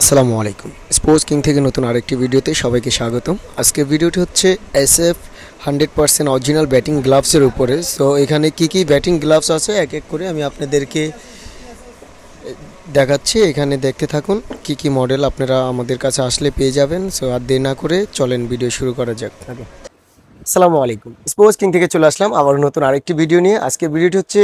আসসালামু আলাইকুম। Sports king থেকে নতুন আরেকটি ভিডিওতে সবাইকে স্বাগতম। আজকের ভিডিওটি হচ্ছে SF 100% অরিজিনাল ব্যাটিং গ্লাভসের উপরে। সো এখানে কি ব্যাটিং গ্লাভস আছে এক এক করে আমি আপনাদেরকে দেখাচ্ছি। এখানে দেখতে থাকুন কি মডেল আপনারা আমাদের কাছে আসলে পেয়ে যাবেন। সো আর দেরি না করে চলেন ভিডিও শুরু করা যাক। আসসালামু আলাইকুম। স্পোর্টস কিং থেকে চলে আসলাম আবার নতুন আরেকটি ভিডিও নিয়ে। আজকের ভিডিওটি হচ্ছে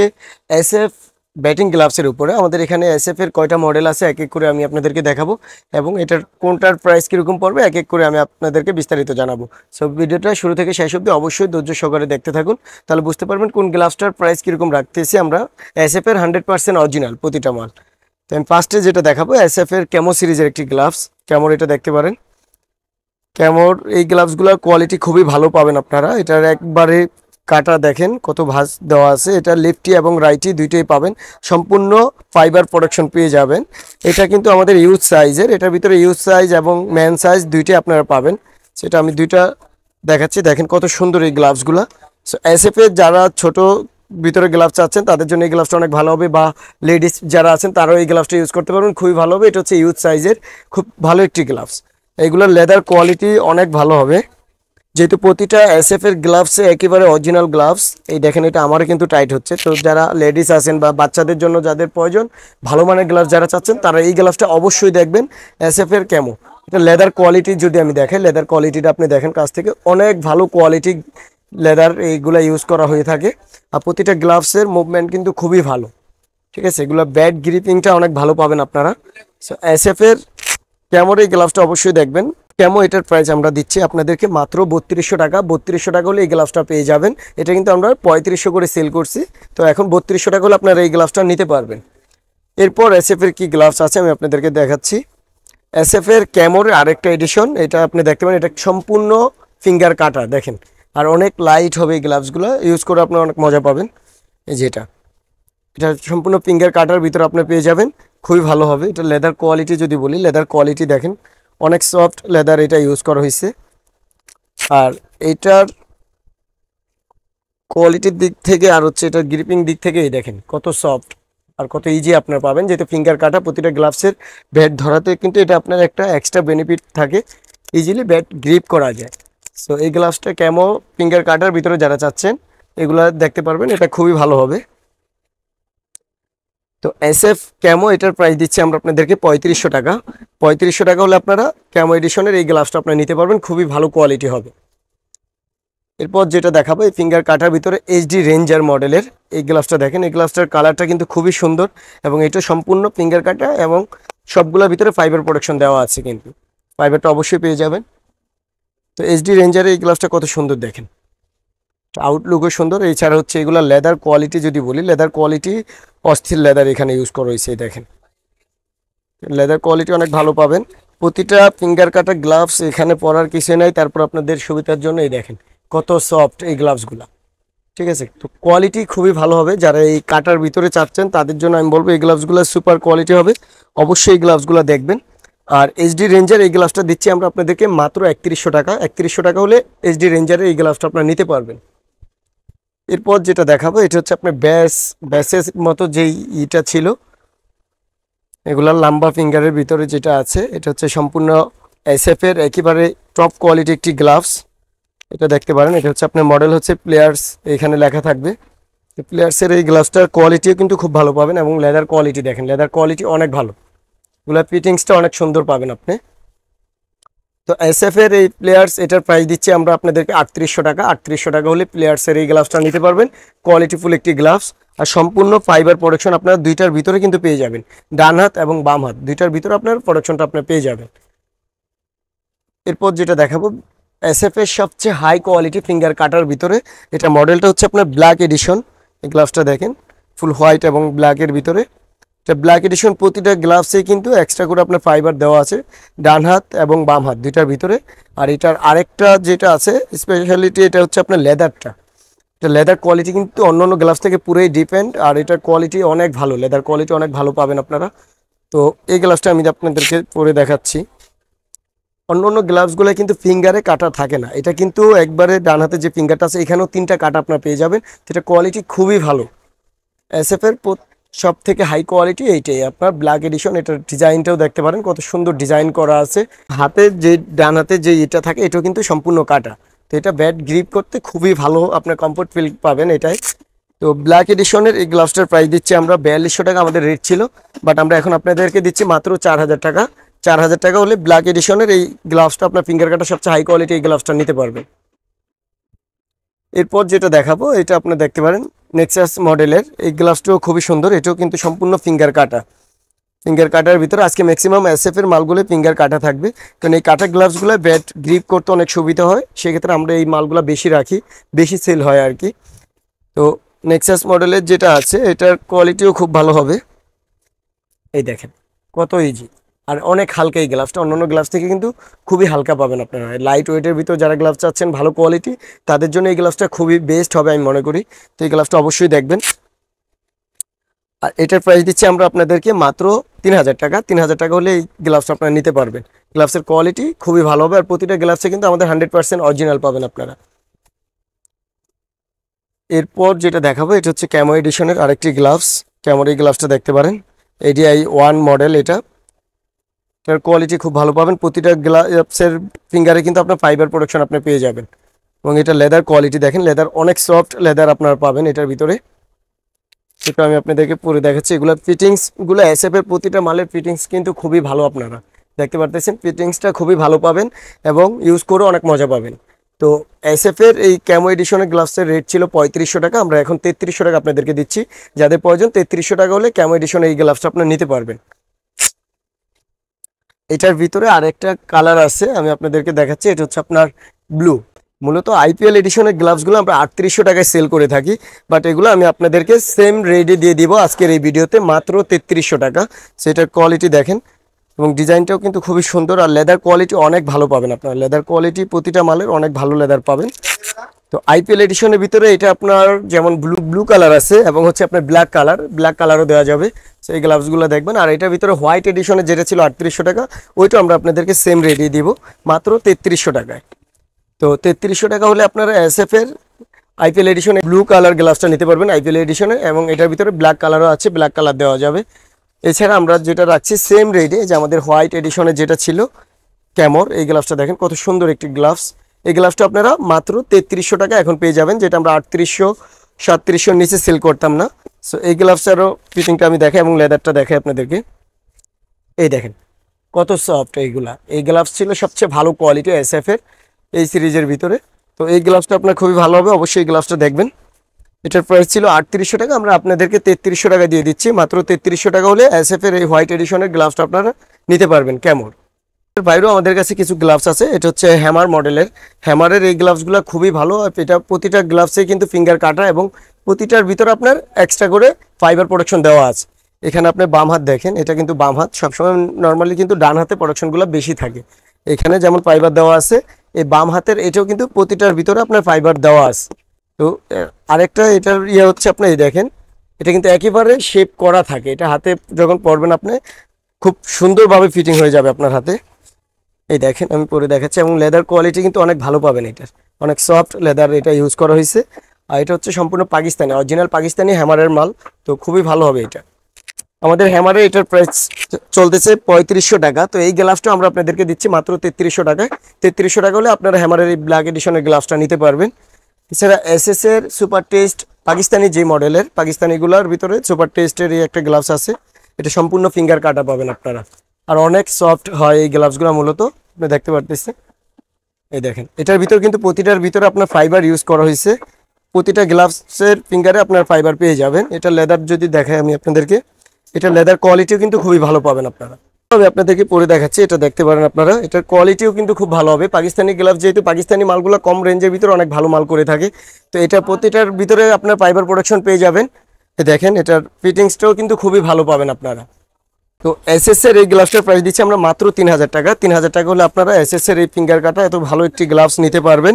SF ব্যাটিং গ্লাভসের উপরে। আমাদের এখানে SF এর কয়টা মডেল আছে এক এক করে আমি আপনাদেরকে দেখাবো এবং এটার কোনটার প্রাইস কীরকম পড়বে এক এক করে আমি আপনাদেরকে বিস্তারিত জানাবো। সো ভিডিওটা শুরু থেকে শেষ অবধি অবশ্যই ধৈর্য সহকারে দেখতে থাকুন, তাহলে বুঝতে পারবেন কোন গ্লাভসটার প্রাইস কীরকম রাখতেছি আমরা। SF এর 100% অরিজিনাল প্রতিটা মাল। তো আমি ফার্স্টে যেটা দেখাবো SF এর ক্যামো সিরিজের একটি গ্লাভস। ক্যামোর এটা দেখতে পারেন। ক্যামোর এই গ্লাভসগুলোর কোয়ালিটি খুবই ভালো পাবেন আপনারা। এটার একবারে কাটা দেখেন কত ভাঁজ দেওয়া আছে। এটা লেফটি এবং রাইটি দুইটাই পাবেন, সম্পূর্ণ ফাইবার প্রোডাকশন পেয়ে যাবেন। এটা কিন্তু আমাদের ইউজ সাইজের, এটার ভিতরে ইউজ সাইজ এবং ম্যান সাইজ দুইটাই আপনারা পাবেন। সেটা আমি দুইটা দেখাচ্ছি, দেখেন কত সুন্দর এই গ্লাভসগুলো। সো SF এর যারা ছোট ভিতরে গ্লাভস চাচ্ছেন তাদের জন্য এই গ্লাভসটা অনেক ভালো হবে, বা লেডিস যারা আছেন তারাও এই গ্লাভসটা ইউজ করতে পারবেন, খুবই ভালো হবে। এটা হচ্ছে ইউজ সাইজের, খুব ভালো একটি গ্লাভস। এইগুলোর লেদার কোয়ালিটি অনেক ভালো হবে, যেহেতু প্রতিটা SF এর গ্লাভসে একেবারে অরিজিনাল গ্লাভস। এই দেখেন এটা আমারও কিন্তু টাইট হচ্ছে। তো যারা লেডিস আছেন বা বাচ্চাদের জন্য যাদের প্রয়োজন ভালো মানের গ্লাভস যারা চাচ্ছেন তারা এই গ্লাভসটা অবশ্যই দেখবেন। SF এর ক্যামো এটা লেদার কোয়ালিটি যদি আমি দেখাই, লেদার কোয়ালিটিটা আপনি দেখেন কাছ থেকে, অনেক ভালো কোয়ালিটি লেদার এইগুলো ইউজ করা হয়ে থাকে। আর প্রতিটা গ্লাভসের মুভমেন্ট কিন্তু খুবই ভালো, ঠিক আছে। এগুলো ব্যাট গ্রিপিংটা অনেক ভালো পাবেন আপনারা। সো SF এর ক্যামোর এই গ্লাভসটা অবশ্যই দেখবেন। ক্যামো এটার প্রাইস আমরা দিচ্ছি আপনাদেরকে মাত্র 3200 টাকা। 3200 টাকা হলে এই গ্লাভসটা পেয়ে যাবেন। এটা কিন্তু আমরা 3500 করে সেল করছি, তো এখন 3200 টাকা হলে আপনারা এই গ্লাভসটা নিতে পারবেন। এরপর SF এর কি গ্লাভস আছে আমি আপনাদেরকে দেখাচ্ছি। SF এর ক্যামোর আরেকটা এডিশন, এটা আপনি দেখতে পারেন। এটা সম্পূর্ণ ফিঙ্গার কাটা দেখেন, আর অনেক লাইট হবে এই গ্লাভসগুলো, ইউজ করে আপনারা অনেক মজা পাবেন। এই যে এটা সম্পূর্ণ ফিঙ্গার কাটার ভিতরে আপনি পেয়ে যাবেন, খুবই ভালো হবে। এটা লেদার কোয়ালিটি যদি বলি, লেদার কোয়ালিটি দেখেন অনেক সফট লেদার এটা ইউজ করা হয়েছে। আর এটার কোয়ালিটির দিক থেকে আর হচ্ছে এটার গ্রিপিং দিক থেকে এই দেখেন কত সফট আর কত ইজি আপনারা পাবেন, যেহেতু ফিঙ্গার কাটা প্রতিটা গ্লাভসের ব্যাট ধরাতে কিন্তু এটা আপনার একটা এক্সট্রা বেনিফিট থাকে, ইজিলি ব্যাট গ্রিপ করা যায়। সো এই গ্লাভসটা ক্যামো ফিঙ্গার কাটার ভিতরে যারা চাচ্ছেন এগুলা দেখতে পারবেন, এটা খুবই ভালো হবে। তো SF ক্যামো এটার প্রাইস দিচ্ছি আমরা আপনাদেরকে 3500 টাকা। 3500 টাকা হলে আপনারা ক্যামো এডিশনের এই গ্লাভসটা আপনারা নিতে পারবেন, খুবই ভালো কোয়ালিটি হবে। এরপর যেটা দেখাবো এই ফিঙ্গার কাটার ভিতরে HD রেঞ্জার মডেলের এই গ্লাভসটা দেখেন। এই গ্লাভসটার কালারটা কিন্তু খুবই সুন্দর এবং এটা সম্পূর্ণ ফিঙ্গার কাটা এবং সবগুলোর ভিতরে ফাইবার প্রোডাকশন দেওয়া আছে, কিন্তু ফাইবারটা অবশ্যই পেয়ে যাবেন। তো HD রেঞ্জারের এই গ্লাভসটা কত সুন্দর দেখেন, আউটলুকও সুন্দর। এছাড়া হচ্ছে এগুলো লেদার কোয়ালিটি যদি বলি, লেদার কোয়ালিটি অস্থির লেদার এখানে ইউজ করা হয়েছে। দেখেন লেদার কোয়ালিটি অনেক ভালো পাবেন। প্রতিটা ফিঙ্গার কাটা গ্লাভস এখানে পরার কিছু নাই, তারপর আপনাদের সুবিধার জন্য এই দেখেন কত সফট এই গ্লাভসগুলো, ঠিক আছে। তো কোয়ালিটি খুবই ভালো হবে, যারা এই কাটার ভিতরে চাচ্ছেন তাদের জন্য আমি বলবো এই গ্লাভসগুলো সুপার কোয়ালিটি হবে, অবশ্যই এই গ্লাভসগুলো দেখবেন। আর HD রেঞ্জার এই গ্লাভসটা দিচ্ছি আমরা আপনাদেরকে মাত্র 3100 টাকা। 3100 টাকা হলে HD রেঞ্জারের এই গ্লাভসটা আপনারা নিতে পারবেন। এরপর যেটা দেখাবো এটা হচ্ছে আপনার ব্যাসের মতো যেই ইটা ছিল, এগুলার লাম্বা ফিঙ্গারের ভিতরে যেটা আছে এটা হচ্ছে সম্পূর্ণ SF এর একেবারে টপ কোয়ালিটি একটি গ্লাভস। এটা দেখতে পারেন, এটা হচ্ছে আপনার মডেল হচ্ছে প্লেয়ার্স, এখানে লেখা থাকবে। প্লেয়ার্সের এই গ্লাভসটার কোয়ালিটিও কিন্তু খুব ভালো পাবেন এবং লেদার কোয়ালিটি দেখেন, লেদার কোয়ালিটি অনেক ভালো, এগুলা ফিটিংসটা অনেক সুন্দর পাবেন আপনি। তো SF এর এই প্লেয়ার্স এটার প্রাইস দিচ্ছি আমরা আপনাদেরকে 3800 টাকা। 3800 টাকা হলে প্লেয়ার্সের এই গ্লাভসটা নিতে পারবেন, কোয়ালিটিফুল একটি গ্লাভস। আর সম্পূর্ণ ফাইবার প্রোডাকশন আপনারা দুইটার ভিতরে কিন্তু পেয়ে যাবেন, ডান হাত এবং বাম হাত দুইটার ভিতরে আপনার প্রোডাকশনটা আপনার পেয়ে যাবেন। এরপর যেটা দেখাবো SF এর সবচেয়ে হাই কোয়ালিটি ফিঙ্গার কাটার ভিতরে, এটা মডেলটা হচ্ছে আপনার ব্ল্যাক এডিশন। এই গ্লাভসটা দেখেন ফুল হোয়াইট এবং ব্ল্যাকের ভিতরে, এটা ব্ল্যাক এডিশন। প্রতিটা গ্লাভসে কিন্তু এক্সট্রা করে আপনার ফাইবার দেওয়া আছে, ডান হাত এবং বাম হাত দুইটার ভিতরে। আর এটার আরেকটা যেটা আছে স্পেশালিটি, এটা হচ্ছে আপনার লেদারটা, এটা লেদার কোয়ালিটি কিন্তু অন্য অন্য গ্লাভস থেকে পুরোই ডিপেন্ড, আর এটার কোয়ালিটি অনেক ভালো, লেদার কোয়ালিটি অনেক ভালো পাবেন আপনারা। তো এই গ্লাভসটা আমি আপনাদেরকে পরে দেখাচ্ছি। অন্য অন্য গ্লাভসগুলো কিন্তু ফিঙ্গারে কাটা থাকে না, এটা কিন্তু একবারে ডান হাতে যে ফিঙ্গারটা আছে এখানেও 3টা কাটা আপনার পেয়ে যাবেন, যেটা কোয়ালিটি খুবই ভালো। SF এর সব থেকে হাই কোয়ালিটি এইটাই আপনার ব্ল্যাক এডিশন। এটার ডিজাইনটাও দেখতে পারেন কত সুন্দর ডিজাইন করা আছে। হাতে যে ডান হাতে যে এটা থাকে এটাও কিন্তু সম্পূর্ণ কাটা। তো এটা ব্যাট গ্রিপ করতে খুবই ভালো, আপনার কমফোর্ট ফিল পাবেন এটাই। তো ব্ল্যাক এডিশনের এই গ্লাভসটার প্রাইস দিচ্ছি আমরা 4200 টাকা, আমাদের রেট ছিল, বাট আমরা এখন আপনাদেরকে দিচ্ছি মাত্র 4000 টাকা। 4000 টাকা হলে ব্ল্যাক এডিশনের এই গ্লাভসটা আপনার ফিঙ্গার কাটা সবচেয়ে হাই কোয়ালিটি এই গ্লাভসটা নিতে পারবেন। এরপর যেটা দেখাবো এটা আপনি দেখতে পারেন নেক্সাস মডেলের এই গ্লাভসটাও খুবই সুন্দর। এটাও কিন্তু সম্পূর্ণ ফিঙ্গার কাটা। ফিঙ্গার কাটার ভিতরে আজকে ম্যাক্সিমাম এসএফ এর মালগুলো ফিঙ্গার কাটা থাকবে, কারণ এই কাটা গ্লাভসগুলো ব্যাট গ্রিপ করতে অনেক সুবিধা হয়, সেক্ষেত্রে আমরা এই মালগুলো বেশি রাখি, বেশি সেল হয় আর কি। তো নেক্সাস মডেলের যেটা আছে এটার কোয়ালিটিও খুব ভালো হবে। এই দেখেন কত ইজি আর অনেক হালকা এই গ্লাভসটা, অন্যান্য গ্লাভস থেকে কিন্তু খুবই হালকা পাবেন আপনারা। লাইট ওয়েটের ভিতর যারা গ্লাভস চাচ্ছেন ভালো কোয়ালিটি, তাদের জন্য এই গ্লাভসটা খুবই বেস্ট হবে আমি মনে করি। তো এই গ্লাভসটা অবশ্যই দেখবেন। আর এটার প্রাইস দিচ্ছি আমরা আপনাদেরকে মাত্র 3000 টাকা। 3000 টাকা হলে এই গ্লাভসটা আপনারা নিতে পারবেন। গ্লাভসের কোয়ালিটি খুবই ভালো হবে, আর প্রতিটা গ্লাভসে কিন্তু আমাদের 100% অরিজিনাল পাবেন আপনারা। এরপর যেটা দেখাবো এটা হচ্ছে ক্যামো এডিশনের আরেকটি গ্লাভস। ক্যামোর এই গ্লাভসটা দেখতে পারেন, এডিআই 1 মডেল। এটার কোয়ালিটি খুব ভালো পাবেন। প্রতিটা গ্লাভসের ফিঙ্গারে কিন্তু আপনার ফাইবার প্রোটেকশন আপনি পেয়ে যাবেন, এবং এটা লেদার কোয়ালিটি দেখেন, লেদার অনেক সফট লেদার আপনারা পাবেন এটার ভিতরে। সেটা আমি আপনাদেরকে পরে দেখাচ্ছি। এগুলোর ফিটিংসগুলো এসএফ এর প্রতিটা মালের ফিটিংস কিন্তু খুবই ভালো, আপনারা দেখতে পারতেছেন ফিটিংসটা খুবই ভালো পাবেন এবং ইউজ করে অনেক মজা পাবেন। তো এসএফ এর এই ক্যামো এডিশনের গ্লাভসের রেট ছিল 3500 টাকা, আমরা এখন 3300 টাকা আপনাদেরকে দিচ্ছি। যাদের প্রয়োজন 3300 টাকা হলে ক্যামো এডিশনের এই গ্লাভসটা আপনারা নিতে পারবেন। এটার ভিতরে আরেকটা কালার আছে, আমি আপনাদেরকে দেখাচ্ছি। এটা হচ্ছে আপনার ব্লু। মূলত আইপিএল এডিশনের গ্লাভসগুলো আমরা 3800 টাকায় সেল করে থাকি, বাট এগুলো আমি আপনাদেরকে সেম রেটে দিয়ে দিব আজকের এই ভিডিওতে মাত্র 3300 টাকা। সেটার কোয়ালিটি দেখেন এবং ডিজাইনটাও কিন্তু খুবই সুন্দর, আর লেদার কোয়ালিটি অনেক ভালো পাবেন আপনারা। লেদার কোয়ালিটি প্রতিটা মালের অনেক ভালো লেদার পাবেন। তো আইপিএল এডিশনের ভিতরে এটা আপনার যেমন ব্লু কালার আছে এবং হচ্ছে আপনার ব্ল্যাক কালারও দেওয়া যাবে। তো এই গ্লাভসগুলো দেখবেন। আর এটার ভিতরে হোয়াইট এডিশনের যেটা ছিল 3800 টাকা, ওইটা আমরা আপনাদেরকে সেম রেটে দিব মাত্র 3300 টাকায়। তো 3300 টাকা হলে আপনারা এসএফ এর আইপিএল এডিশনে ব্লু কালার গ্লাভসটা নিতে পারবেন আইপিএল এডিশনে, এবং এটার ভিতরে ব্ল্যাক কালারও আছে, ব্ল্যাক কালার দেওয়া যাবে। এছাড়া আমরা যেটা রাখছি সেম রেটে, যে আমাদের হোয়াইট এডিশনে যেটা ছিল ক্যামোর, এই গ্লাভসটা দেখেন কত সুন্দর একটি গ্লাভস। এই গ্লাভসটা আপনারা মাত্র 3300 টাকা এখন পেয়ে যাবেন, যেটা আমরা 3800 3700 নিচে সেল করতাম না। সো এই গ্লাভসটারও ফিটিংটা আমি দেখাই এবং লেদারটা দেখাই আপনাদেরকে। এই দেখেন কত সফট এইগুলা। এই গ্লাভস ছিল সবচেয়ে ভালো কোয়ালিটি এসএফ এর এই সিরিজের ভিতরে। তো এই গ্লাভসটা আপনার খুবই ভালো হবে, অবশ্যই এই গ্লাভসটা দেখবেন। এটার প্রাইস ছিল 3800 টাকা, আমরা আপনাদেরকে 3300 টাকা দিয়ে দিচ্ছি। মাত্র 3300 টাকা হলে এসএফ এর এই হোয়াইট এডিশনের গ্লাভসটা আপনারা নিতে পারবেন ক্যামোর। এর বাইরেও আমাদের কাছে কিছু গ্লাভস আছে। এটা হচ্ছে হ্যামার মডেলের। হ্যামারের এই গ্লাভসগুলো খুবই ভালো। এটা প্রতিটা গ্লাভসে কিন্তু ফিঙ্গার কাটা এবং প্রতিটার ভিতরে আপনার এক্সট্রা করে ফাইবার প্রোটেকশন দেওয়া আছে। এখানে আপনি বাম হাত দেখেন, এটা কিন্তু বাম হাত। সবসময় নর্মালি কিন্তু ডান হাতে প্রোটেকশনগুলো বেশি থাকে। এখানে যেমন ফাইবার দেওয়া আছে, এই বাম হাতের এটাও কিন্তু প্রতিটার ভিতরে আপনার ফাইবার দেওয়া আছে। তো আরেকটা এটার হচ্ছে আপনি এই দেখেন, এটা কিন্তু একেবারে শেপ করা থাকে। এটা হাতে যখন পরবেন আপনি খুব সুন্দরভাবে ফিটিং হয়ে যাবে আপনার হাতে। এই দেখেন আমি পরে দেখাচ্ছি, এবং লেদার কোয়ালিটি কিন্তু অনেক ভালো পাবেন। এটার অনেক সফট লেদার এটা ইউজ করা হয়েছে। আর এটা হচ্ছে সম্পূর্ণ পাকিস্তানি, অরিজিনাল পাকিস্তানি হ্যামারের মাল। তো খুবই ভালো হবে এটা। আমাদের হ্যামারে এটার প্রাইস চলতেছে 3500 টাকা। তো এই গ্লাভসটা আমরা আপনাদেরকে দিচ্ছি মাত্র 3300 টাকায়। 3300 টাকা হলে আপনারা হ্যামারের এই ব্ল্যাক এডিশনের গ্লাভসটা নিতে পারবেন। এছাড়া এসএস এর সুপার টেস্ট পাকিস্তানি যে মডেলের, পাকিস্তানিগুলোর ভিতরে সুপার টেস্টের এই একটা গ্লাভস আছে। এটা সম্পূর্ণ ফিঙ্গার কাটা পাবেন আপনারা, আর অনেক সফট হয় এই গ্লাভসগুলো। মূলত আপনি দেখতে পারতেছেন, এই দেখেন এটার ভিতর কিন্তু প্রতিটার ভিতরে আপনার ফাইবার ইউজ করা হয়েছে। প্রতিটা গ্লাভসের ফিঙ্গারে আপনার ফাইবার পেয়ে যাবেন। এটা লেদার যদি দেখাই আমি আপনাদেরকে, এটা লেদার কোয়ালিটিও কিন্তু খুবই ভালো পাবেন আপনারা। আমি আপনাদেরকে পরে দেখাচ্ছি, এটা দেখতে পারেন আপনারা। এটার কোয়ালিটিও কিন্তু খুব ভালো হবে। পাকিস্তানি গ্লাভস যেহেতু পাকিস্তানি মালগুলো কম রেঞ্জের ভিতরে অনেক ভালো মাল করে থাকে, তো এটা প্রতিটার ভিতরে আপনার ফাইবার প্রোটেকশন পেয়ে যাবেন। দেখেন এটার ফিটিংসটাও কিন্তু খুবই ভালো পাবেন আপনারা। তো এসএস এর এই গ্লাভসটার প্রাইস দিচ্ছি আমরা মাত্র 3000 টাকা। 3000 টাকা হলে আপনারা এসএস এর এই ফিঙ্গার কাটা এত ভালো একটি গ্লাভস নিতে পারবেন।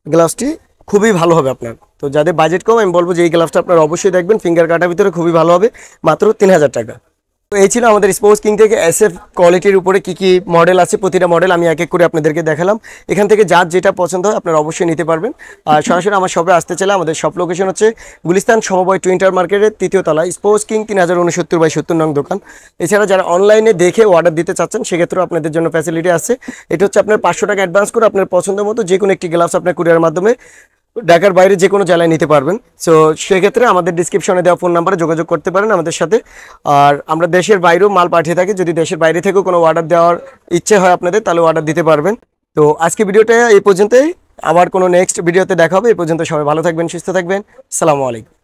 গ্লাভসটি খুবই ভালো হবে আপনার। তো যাদের বাজেট কম, আমি বলবো যে এই গ্লাভসটা আপনারা অবশ্যই দেখবেন। ফিঙ্গার কাটার ভিতরে খুবই ভালো হবে, মাত্র 3000 টাকা। তো এই ছিল আমাদের স্পোর্টস কিং থেকে SF কোয়ালিটির উপরে কি কি মডেল আছে, প্রতিটা মডেল আমি এক এক করে আপনাদেরকে দেখালাম। এখান থেকে যার যেটা পছন্দ হয় আপনারা অবশ্যই নিতে পারবেন। আর সরাসরি আমার শপে আসতে চাইলে আমাদের শপ লোকেশন হচ্ছে গুলিস্তান সমবায় টুইন্টার মার্কেটের 3য় তলায়, স্পোর্টস কিং 3069/70 নং দোকান। এছাড়া যারা অনলাইনে দেখে অর্ডার দিতে চাচ্ছেন সেক্ষেত্রেও আপনাদের জন্য ফ্যাসিলিটি আছে। এটা হচ্ছে আপনার 500 টাকা অ্যাডভান্স করে আপনার পছন্দ মতো যে কোনো একটি গ্লাভস আপনার কুরিয়ারের মাধ্যমে ঢাকার বাইরে যে কোনো জেলায় নিতে পারবেন। সো সেক্ষেত্রে আমাদের ডিসক্রিপশনে দেওয়া ফোন নাম্বারে যোগাযোগ করতে পারেন আমাদের সাথে। আর আমরা দেশের বাইরেও মাল পাঠিয়ে থাকি, যদি দেশের বাইরে থেকেও কোনো অর্ডার দেওয়ার ইচ্ছে হয় আপনাদের তাহলে অর্ডার দিতে পারবেন। তো আজকে ভিডিওটা এই পর্যন্তই, আবার কোনো নেক্সট ভিডিওতে দেখা হবে। এই পর্যন্ত সবাই ভালো থাকবেন, সুস্থ থাকবেন। আসসালামু আলাইকুম।